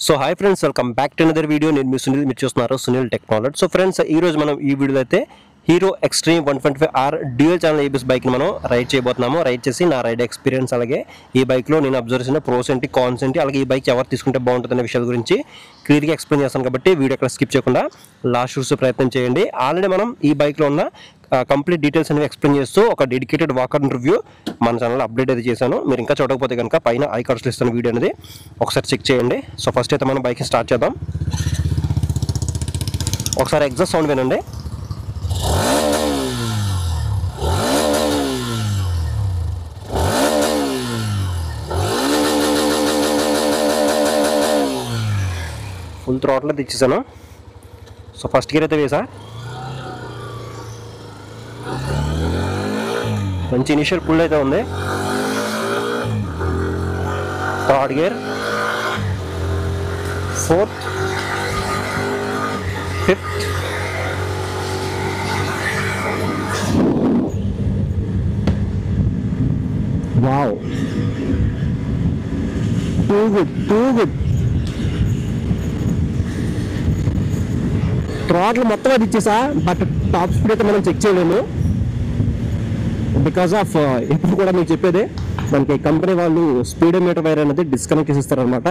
So hi friends, welcome back to another video. నేను మీ సునీల్, మీరు చూస్తున్నారు సునీల్ టెక్నాలజీ. సో ఫ్రెండ్స్, ఈ రోజు మనం ఈ వీడియోలో అయితే hero extreme 125R dual channel ABS బైక్ని మనం రైడ్ చేయబోతున్నాము. రైడ్ చేసి నా రైడ్ ఎక్స్పీరియన్స్, అలాగే ఈ బైక్లో నేను అబ్జర్వ్ చేసిన ప్రోస్ ఏంటి, కాన్స్ ఏంటి, అలాగే ఈ బైక్ ఎవరు తీసుకుంటే బాగుంటుందనే విషయాల గురించి క్లియర్గా ఎక్స్ప్లెయిన్ చేస్తాను. కాబట్టి వీడియో ఎక్కడ స్కిప్ చేయకుండా లాస్ట్ చూసే ప్రయత్నం చేయండి. ఆల్రెడీ మనం ఈ బైక్లో ఉన్న కంప్లీట్ డీటెయిల్స్ అనేవి ఎక్స్ప్లెయిన్ చేస్తూ ఒక డెడికేటెడ్ వాకర్ రివ్యూ మన ఛానల్లో అప్డేట్ అయితే చేశాను. మీరు ఇంకా చూడకపోతే కనుక పైన ఐ కార్డ్స్లో ఇస్తున్న వీడియో అనేది ఒకసారి చెక్ చేయండి. సో ఫస్ట్ అయితే మనం బైక్ని స్టార్ట్ చేద్దాం. ఒకసారి ఎగ్జాస్ట్ సౌండ్ వినండి. ఫుల్ థ్రాటిల్ అయితే ఇచ్చేసాను. సో ఫస్ట్ గేర్ అయితే వేసా. మంచి ఇనిషియల్ పుల్ అయితే ఉంది. Third gear, fourth, fifth, wow, too good. Throttle మొత్తం అది ఇచ్చేసా, బట్ టాప్ స్పీడ్ అయితే మనం చెక్ చేయలేము. బికాస్ ఆఫ్ ఎప్పుడు కూడా మీకు చెప్పేదే, మనకి కంపెనీ వాళ్ళు స్పీడోమీటర్ వైర్ అనేది డిస్కనెక్ట్ చేసిస్తారనమాట.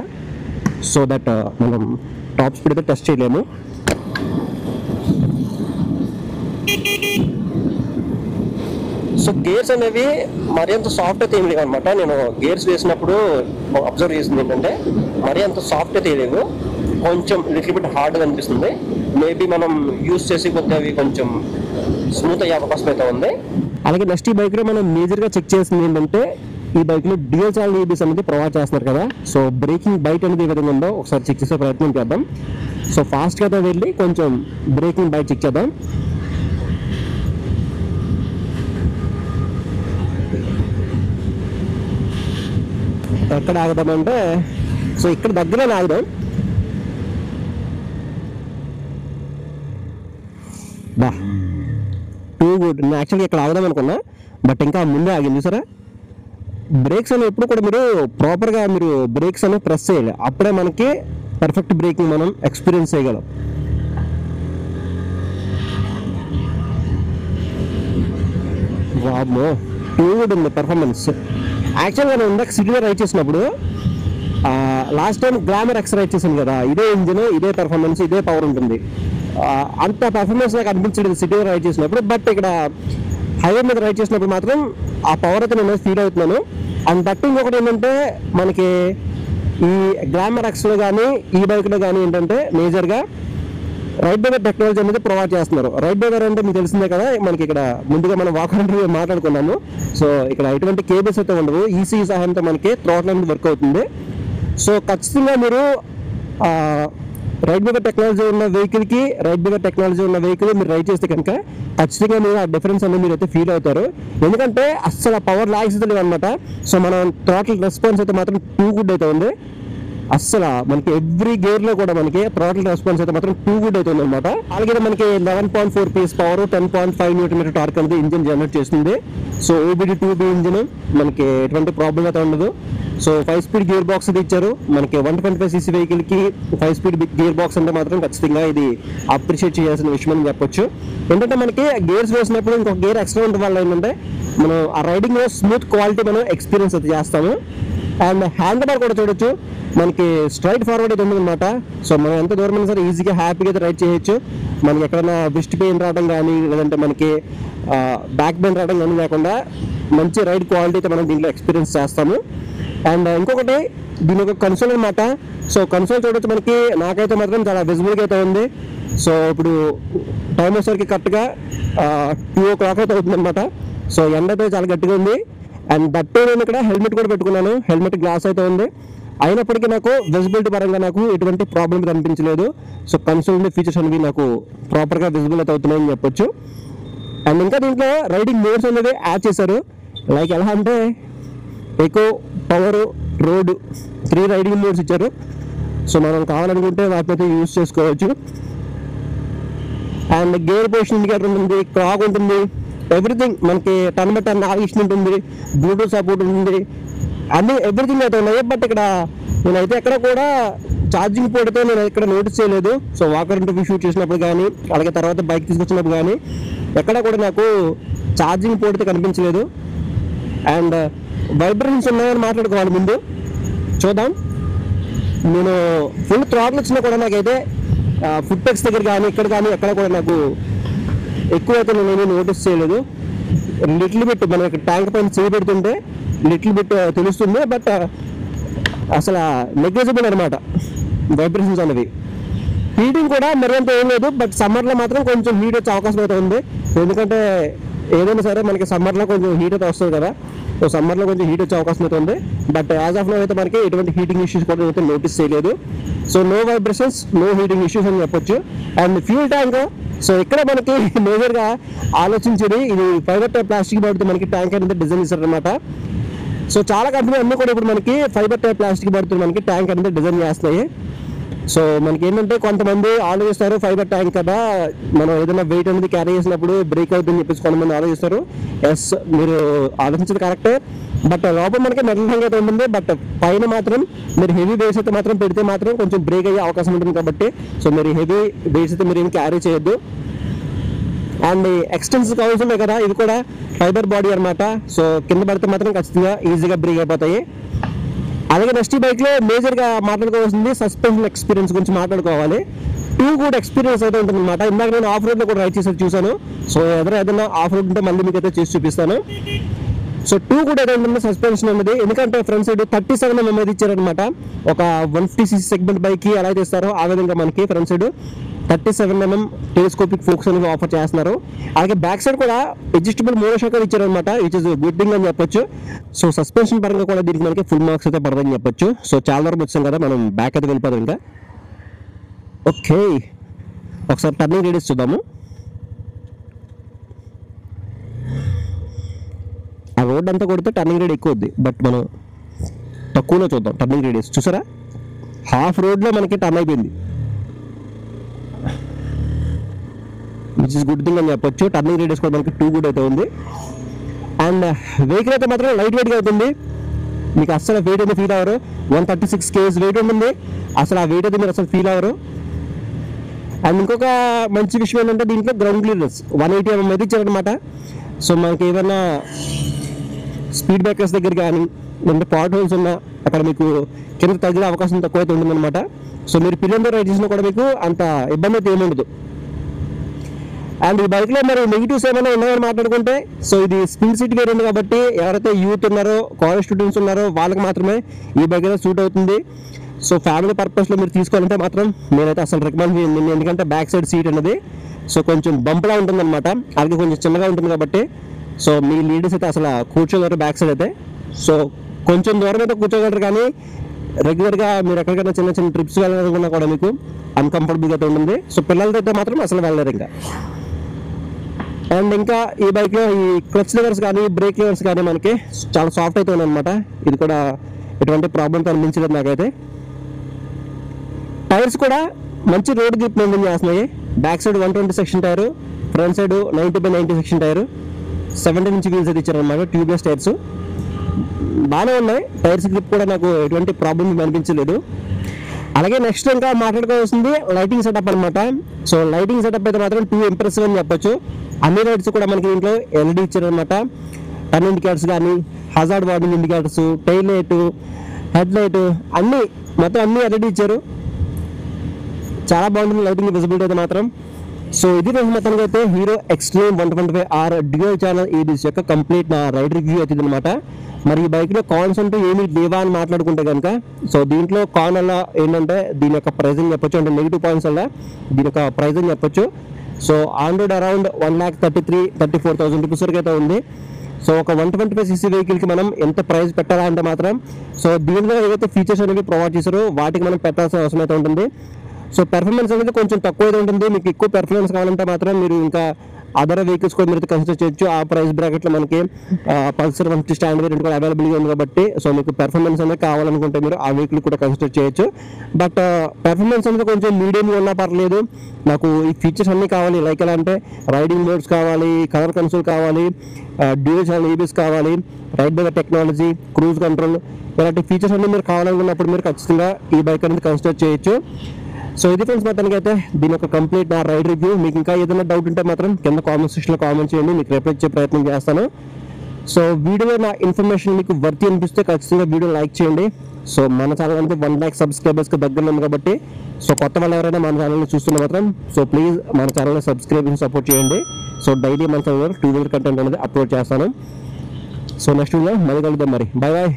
సో దట్ మనం టాప్ స్పీడ్ అయితే టెస్ట్ చేయలేము. సో గేర్స్ అనేవి మరీ అంత సాఫ్ట్ అయితే ఏం లేవు అనమాట. నేను గేర్స్ వేసినప్పుడు అబ్జర్వ్ చేసింది ఏంటంటే, మరీ అంత సాఫ్ట్ అయితే లేవు, కొంచెం లిటిల్ బిట్ హార్డ్గా అనిపిస్తుంది. మేబీ మనం యూస్ చేసి కొద్దిగా అవి కొంచెం స్మూత్ అయ్యే అవకాశం అయితే ఉంది. అలాగే నెక్స్ట్ ఈ బైక్లో మనం మేజర్గా చెక్ చేసింది ఏంటంటే, ఈ బైక్లో డ్యూయల్ ఛానల్ ఏబిఎస్ అనేది ప్రొవైడ్ చేస్తున్నారు కదా. సో బ్రేకింగ్ బైట్ అనేది ఏ విధంగా ఉందో ఒకసారి చెక్ చేసే ప్రయత్నం చేద్దాం. సో ఫాస్ట్గా అయితే వెళ్ళి కొంచెం బ్రేకింగ్ బైట్ చెక్ చేద్దాం. ఎక్కడ ఆగుదామంటే, సో ఇక్కడ దగ్గరలో ఆగుదాం. బా, టూ గుడ్. నేను యాక్చువల్గా ఇక్కడ ఆగుదాం అనుకున్నా, బట్ ఇంకా ముందే ఆగింది. చూసారా, బ్రేక్స్ అనేవి ఎప్పుడు కూడా మీరు ప్రాపర్గా మీరు బ్రేక్స్ అనేవి ప్రెస్ చేయాలి. అప్పుడే మనకి పర్ఫెక్ట్ బ్రేకింగ్ మనం ఎక్స్పీరియన్స్ చేయగలం. వామ్మో, టూ గుడ్ ఉంది పర్ఫార్మెన్స్. యాక్చువల్గా నేను ఇందాక సిటీలో రైడ్ చేసినప్పుడు, last time glamour X ride చేశాను కదా, ఇదే ఇంజిన్, ఇదే పర్ఫార్మెన్స్, ఇదే పవర్ ఉంటుంది. అంత పర్ఫార్మెన్స్ నాకు అనిపించలేదు సిటీలో రైడ్ చేసినప్పుడు. బట్ ఇక్కడ హైవే మీద రైడ్ చేసినప్పుడు మాత్రం ఆ పవర్ అయితే నేను ఫీల్ అవుతున్నాను. అండ్ దట్ ఇంకొకటి ఏంటంటే, మనకి ఈ గ్లామర్ ఎక్స్లో కానీ ఈ బైక్లో కానీ ఏంటంటే మేజర్గా రైడ్ బైవర్ టెక్నాలజీ అనేది ప్రొవైడ్ చేస్తున్నారు. రైడ్ బైవర్ అంటే మీకు తెలిసిందే కదా, మనకి ఇక్కడ ముందుగా మనం వాకర్ రివ్యూ మాట్లాడుకున్నాము. సో ఇక్కడ ఎటువంటి కేబుల్స్ అయితే ఉండవు, ఈసీఈ సహాయంతో మనకి థ్రాటిల్ అనేది వర్క్ అవుతుంది. సో ఖచ్చితంగా మీరు రైడ్ బైవర్ టెక్నాలజీ ఉన్న వెహికల్కి రైడ్ బైవర్ టెక్నాలజీ ఉన్న వెహికల్ మీరు రైడ్ చేస్తే కనుక ఖచ్చితంగా మీరు ఆ డిఫరెన్స్ అనేది మీరు అయితే ఫీల్ అవుతారు. ఎందుకంటే అస్సలు పవర్ లాగ్స్ అయితే లేవు అనమాట. సో మనం థ్రాటిల్ రెస్పాన్స్ అయితే మాత్రం టూ గుడ్ అయితే ఉంది. అస్సలు మనకి ఎవ్రీ గేర్లో కూడా మనకి థ్రాటిల్ రెస్పాన్స్ అయితే మాత్రం టూ గుడ్ అవుతుంది అనమాట. అలాగే మనకి 11.4 PS పవర్, 10.5 Nm టార్క్ అనేది ఇంజిన్ జనరేట్ చేస్తుంది. సో OBD 2B ఇంజిన్, మనకి ఎటువంటి ప్రాబ్లం అయితే ఉండదు. సో 5 స్పీడ్ గేర్ బాక్స్ ఇది ఇచ్చారు. మనకి 125cc వెహికల్కి 5 స్పీడ్ గేర్ బాక్స్ అంటే మాత్రం ఖచ్చితంగా ఇది అప్రిషియేట్ చేయాల్సిన విషయం అని చెప్పొచ్చు. ఏంటంటే మనకి గేర్స్ వేసినప్పుడు ఇంకొక గేర్ ఎక్స్ట్రా ఉండడం వల్ల ఏంటంటే మనం ఆ రైడింగ్లో స్మూత్ క్వాలిటీ మనం ఎక్స్పీరియన్స్ అయితే చేస్తాము. అండ్ హ్యాండ్ బార్ కూడా చూడొచ్చు, మనకి స్ట్రైట్ ఫార్వర్డ్ అయితే ఉందన్నమాట. సో మనం ఎంత దూరం అయినా సరే ఈజీగా హ్యాపీగా అయితే రైడ్ చేయొచ్చు. మనకి ఎక్కడైనా విస్ట్ పెయిన్ రావడం కానీ, లేదంటే మనకి బ్యాక్ పెయిన్ రావడం కానీ లేకుండా మంచి రైడ్ క్వాలిటీ అయితే మనం దీంట్లో ఎక్స్పీరియన్స్ చేస్తాము. అండ్ ఇంకొకటి, దీని ఒక కన్సోల్ అనమాట. సో కన్సోల్ చూడొచ్చు, మనకి నాకైతే మాత్రం చాలా విజిబుల్గా అయితే ఉంది. సో ఇప్పుడు టైం వచ్చేసరికి కరెక్ట్గా 2 o'clock అయితే అవుతుంది అనమాట. సో ఎండ అయితే చాలా గట్టిగా ఉంది. అండ్ దట్ నేను ఇక్కడ హెల్మెట్ కూడా పెట్టుకున్నాను. హెల్మెట్ గ్లాస్ అయితే ఉంది. అయినప్పటికీ నాకు విజిబిలిటీ పరంగా నాకు ఎటువంటి ప్రాబ్లం కనిపించలేదు. సో కన్సోల్ ఫీచర్స్ అనేవి నాకు ప్రాపర్గా విజిబుల్ అయితే అవుతున్నాయని చెప్పొచ్చు. అండ్ ఇంకా దీంట్లో రైడింగ్ మోడ్స్ అనేది యాడ్ చేశారు. లైక్ ఎలా అంటే eco, power, road, 3 riding modes ఇచ్చారు. సో మనం కావాలనుకుంటే వాటిని అయితే యూజ్ చేసుకోవచ్చు. అండ్ గేర్ పొజిషన్ ఇండికేటర్ ఉంటుంది, క్లాక్ ఉంటుంది, ఎవ్రీథింగ్ మనకి టర్న్ బై టర్న్ నావిగేషన్ ఉంటుంది, బ్లూటూత్ సపోర్ట్ ఉంటుంది, అన్ని ఎవ్రీథింగ్ అయితే ఉన్నాయి. బట్ ఇక్కడ నేనైతే ఎక్కడ కూడా ఛార్జింగ్ పోర్ట్ అయితే నేను ఇక్కడ నోటీస్ చేయలేదు. సో వాకర్ ఇంటర్వ్యూ షూట్ చేసినప్పుడు కానీ, అలాగే తర్వాత బైక్ తీసుకొచ్చినప్పుడు కానీ ఎక్కడ కూడా నాకు ఛార్జింగ్ పోర్ట్ అయితే కనిపించలేదు. అండ్ వైబ్రేషన్స్ ఉన్నాయని మాట్లాడుకోవాలి ముందు చూద్దాం. నేను ఫుల్ థ్రాట్ల్ వచ్చినా కూడా నాకైతే ఫుట్ పెక్స్ దగ్గర కానీ ఇక్కడ కానీ ఎక్కడ కూడా నాకు ఎక్కువైతే నేను నోటీస్ చేయలేదు. లిటిల్ బిట్ మనకి ట్యాంక్ పైన చేయి పెడుతుంటే లిటిల్ బిట్ తెలుస్తుంది, బట్ అసలు నెగ్లిజిబుల్ అనమాట వైబ్రేషన్స్ అనేవి. హీటింగ్ కూడా మరింత ఏం లేదు, బట్ సమ్మర్లో మాత్రం కొంచెం హీట్ వచ్చే అవకాశం అయితే ఉంది. ఎందుకంటే ఏదైనా సరే మనకి సమ్మర్లో కొంచెం హీట్ అయితే వస్తుంది కదా, సో సమ్మర్లో కొంచెం హీట్ వచ్చే అవకాశం అయితే ఉంది. బట్ యాజ్ ఆఫ్ నౌ అయితే మనకి ఎటువంటి హీటింగ్ ఇష్యూస్ కూడా అయితే నోటీస్ చేయలేదు. So no vibrations, no heating issues అని చెప్పొచ్చు. అండ్ ఫ్యూల్ ట్యాంక్, సో ఇక్కడ మనకి మేజర్గా ఆలోచించేది ఇది ఫైబర్ టైప్ ప్లాస్టిక్ బాడీతో మనకి ట్యాంక్ అనేది డిజైన్ చేశారనమాట. సో చాలా కంపెనీ అన్నీ కూడా ఇప్పుడు మనకి ఫైబర్ టైప్ ప్లాస్టిక్ బాడీతో మనకి ట్యాంక్ అనేది డిజైన్ చేస్తున్నాయి. సో మనకి ఏంటంటే కొంతమంది ఆలోచిస్తారు ఫైబర్ ట్యాంక్ కదా, మనం ఏదైనా వెయిట్ అనేది క్యారీ చేసినప్పుడు బ్రేక్ అవుతుందని చెప్పేసి కొంతమంది ఆలోచిస్తారు. ఎస్, మీరు ఆలోచించేది కరెక్టే, బట్ లోపల మనకి మెటల్ ట్యాంక్ అయితే ఉంటుంది. బట్ పైన మాత్రం మీరు హెవీ వెయిట్స్ అయితే మాత్రం పెడితే మాత్రం కొంచెం బ్రేక్ అయ్యే అవకాశం ఉంటుంది కాబట్టి సో మీరు హెవీ వెయిట్స్ అయితే మీరు ఏం క్యారీ చేయొద్దు. అండ్ ఎక్స్టెన్సివ్ కవర్స్ ఉన్నాయి కదా, ఇవి కూడా ఫైబర్ బాడీ అనమాట. సో కింద పడితే మాత్రం ఖచ్చితంగా ఈజీగా బ్రేక్ అయిపోతాయి. అలాగే నెక్స్ట్ బైక్లో మేజర్గా మాట్లాడుకోవాల్సింది సస్పెన్షన్ ఎక్స్పీరియన్స్ గురించి మాట్లాడుకోవాలి. టూ గుడ్ ఎక్స్పీరియన్స్ అయితే ఉంటుంది అనమాట. ఇందాక నేను ఆఫ్ రోడ్లో కూడా రైడ్ చేసి చూశాను. సో ఏదైనా ఆఫ్ రోడ్ ఉంటే మళ్ళీ మీకు అయితే చేసి చూపిస్తాను. సో టూ గుడ్ అయితే ఉంటుంది సస్పెన్షన్ అనేది, ఎందుకంటే ఫ్రంట్ సైడ్ 37 mm ఇచ్చారనమాట. ఒక 150cc సెగ్మెంట్ బైక్కి ఎలా చేస్తారో ఆ విధంగా మనకి front side 37 mm telescopic forks అనేవి ఆఫర్ చేస్తున్నారు. అలాగే బ్యాక్ సైడ్ కూడా అడ్జస్టబుల్ మోనోషాకర్ ఇచ్చారనమాట, విచ్ ఇస్ గుడ్ థింగ్ అని చెప్పొచ్చు. సో సస్పెన్షన్ పరంగా కూడా దీనికి మనకి ఫుల్ మార్క్స్ అయితే పడదని చెప్పొచ్చు. సో చాలా వరకు వచ్చాం కదా, మనం బ్యాక్ అయితే వెళ్ళిపోదాం. ఇంకా ఓకే, ఒకసారి టర్నింగ్ రేడియస్ చూద్దాము. ఆ రోడ్ అంతా కొడితే టర్నింగ్ రేడియస్ ఎక్కువ వద్ది, బట్ మనం తక్కువలో చూద్దాం. టర్నింగ్ రేడియస్ చూసారా, హాఫ్ రోడ్లో మనకి టర్న్ అయిపోయింది, విచ్ ఇస్ గుడ్ థింగ్ అని చెప్పొచ్చు. టర్నింగ్ రేడియస్ కూడా మనకి 2 గుడ్ అయితే ఉంది. అండ్ వెహికల్ అయితే మాత్రం లైట్ వెయిట్గా అవుతుంది, మీకు అసలు వెయిట్ అయితే ఫీల్ అవ్వరు. 136 kg వెయిట్ ఉంటుంది, అసలు ఆ వెయిట్ అయితే మీరు అసలు ఫీల్ అవ్వరు. అండ్ ఇంకొక మంచి విషయం ఏంటంటే దీంట్లో గ్రౌండ్ క్లియరెన్స్ 180 mm అయితే ఇచ్చారనమాట. సో మనకి ఏదైనా స్పీడ్ బ్రేకర్స్ దగ్గర కానీ లేదంటే పాట్ హోల్స్ ఉన్నా అక్కడ మీకు కింద తగిలే అవకాశం తక్కువ అయితే ఉంటుందన్నమాట. సో మీరు పిల్లలతో రైడ్ చేసినా కూడా మీకు అంత ఇబ్బంది అయితే ఏముండదు. అండ్ ఈ బైక్లో మరి నెగిటివ్స్ ఏమైనా ఉన్నాయని మాట్లాడుకుంటే, సో ఇది స్పిన్ సీట్ వేరియంట్ కాబట్టి ఎవరైతే యూత్ ఉన్నారో, కాలేజ్ స్టూడెంట్స్ ఉన్నారో వాళ్ళకి మాత్రమే ఈ బైక్ అయితే సూట్ అవుతుంది. సో ఫ్యామిలీ పర్పస్లో మీరు తీసుకోవాలంటే మాత్రం నేనైతే అసలు రికమెండ్ చేయండి, ఎందుకంటే బ్యాక్ సైడ్ సీట్ అనేది సో కొంచెం బంప్లా ఉంటుందన్నమాట, అలాగే కొంచెం చిన్నగా ఉంటుంది కాబట్టి సో మీ లేడీస్ అయితే అసలు కూర్చోగలరు బ్యాక్ సైడ్ అయితే. సో కొంచెం దూరం అయితే కూర్చోగలరు, కానీ రెగ్యులర్గా మీరు ఎక్కడికైనా చిన్న చిన్న ట్రిప్స్ వెళ్ళాలనుకున్నా కూడా మీకు అన్కంఫర్టబుల్గా అయితే ఉంటుంది. సో పిల్లలతో అయితే మాత్రం అసలు వెళ్ళలేరు ఇంకా. అండ్ ఇంకా ఈ బైక్లో ఈ క్లచ్ లివర్స్ కానీ బ్రేక్ లివర్స్ కానీ మనకి చాలా సాఫ్ట్ అయితే ఉన్నాయన్నమాట. ఇది కూడా ఎటువంటి ప్రాబ్లమ్తో అనిపించలేదు నాకైతే. టైర్స్ కూడా మంచి రోడ్ గ్రిప్ మెయింటైన్ చేస్తున్నాయి. Back side 120 section tyre, front side 90/90 section tyre, 17 inch wheels అయితే ఇచ్చారనమాట. ట్యూబ్లెస్ టైర్స్ బాగానే ఉన్నాయి. టైర్స్ గ్రిప్ కూడా నాకు ఎటువంటి ప్రాబ్లం అనిపించలేదు. అలాగే నెక్స్ట్ ఇంకా మాట్లాడుకోవాల్సింది లైటింగ్ సెటప్ అనమాట. సో లైటింగ్ సెటప్ అయితే మాత్రం 2 ఇంప్రెసివ్ అని చెప్పొచ్చు. అన్ని లైట్స్ కూడా మనకి దీంట్లో ఎల్ఈడి ఇచ్చారనమాట. టర్న్ ఇండికేటర్స్ కానీ, hazard warning indicators, tail light, head light అన్నీ మొత్తం అన్నీ ఎల్ఈడి ఇచ్చారు. చాలా బాగుంటుంది లైటింగ్ విజిబిలిటీ అయితే మాత్రం. సో ఇది మొత్తానికి అయితే hero extreme 125R dual channel EDs యొక్క కంప్లీట్ నా రైడ్ రివ్యూ అవుతుంది అనమాట. మరి ఈ బైక్లో కాన్స్ అంటూ ఏమి లేవా అని మాట్లాడుకుంటే కనుక, సో దీంట్లో కాన్ అలా ఏంటంటే దీని యొక్క ప్రైజింగ్ చెప్పొచ్చు, అంటే నెగిటివ్ పాయింట్స్ వల్ల దీని యొక్క ప్రైజింగ్ చెప్పొచ్చు. So on road around 1,33,000-34,000 rupees వరకు అయితే ఉంది. సో ఒక 125cc వెహికల్కి మనం ఎంత ప్రైస్ పెట్టాలా అంటే మాత్రం, సో దీంట్లో ఏదైతే ఫీచర్స్ అనేవి ప్రొవైడ్ చేశారో వాటికి మనం పెట్టాల్సిన అవసరం అయితే ఉంటుంది. సో పెర్ఫార్మెన్స్ అనేది కొంచెం తక్కువ అయితే ఉంటుంది. మీకు ఎక్కువ పెర్ఫార్మెన్స్ కావాలంటే మాత్రం మీరు ఇంకా అదర్ వెహికల్స్ కూడా మీరు కన్సిడర్ చేయొచ్చు. ఆ ప్రైస్ బ్రాకెట్లో మనకి పల్సర్ 150 స్టాండ్ వేరియంట్ కూడా అవైలబుల్గా ఉంది కాబట్టి సో మీకు పెర్ఫార్మెన్స్ అనేది కావాలనుకుంటే మీరు ఆ వెహికల్ కూడా కన్సిడర్ చేయొచ్చు. బట్ పెర్ఫార్మెన్స్ అనేది కొంచెం మీడియంగా ఉన్నా పర్లేదు, నాకు ఈ ఫీచర్స్ అన్నీ కావాలి. లైక్ ఎలా అంటే రైడింగ్ మోడ్స్ కావాలి, కలర్ కన్సోల్ కావాలి, డ్యూయల్ ఛానల్ EBS కావాలి, ride by technology, cruise control, ఇలాంటి ఫీచర్స్ అన్నీ మీరు కావాలనుకున్నప్పుడు మీరు ఖచ్చితంగా ఈ బైక్ అనేది కన్సిడర్ చేయొచ్చు. సో ఇది ఫ్రెండ్స్ మొత్తానికి అయితే దీని యొక్క కంప్లీట్ నా రైడ్ రివ్యూ. మీకు ఇంకా ఏదైనా డౌట్ ఉంటే మాత్రం కింద కామెంట్ సెక్షన్లో కామెంట్ చేయండి, మీకు రిప్లై ఇచ్చే ప్రయత్నం చేస్తాను. సో వీడియోలో నా ఇన్ఫర్మేషన్ మీకు వర్తి అనిపిస్తే ఖచ్చితంగా వీడియో లైక్ చేయండి. సో మన ఛానల్ అంటే 1 lakh సబ్స్క్రైబర్స్కి దగ్గరలో ఉంది కాబట్టి సో కొత్త వాళ్ళు ఎవరైనా మన ఛానల్ని చూస్తున్న మాత్రం సో ప్లీజ్ మన ఛానల్ని సబ్స్క్రైబ్ చేసి సపోర్ట్ చేయండి. సో డైలీ మన ఛానల్లో 2 వీలర్ కంటెంట్ అనేది అప్లోడ్ చేస్తాను. సో నెక్స్ట్ వీడియో మళ్ళీ కలుద్దాం, మరి బాయ్ బాయ్.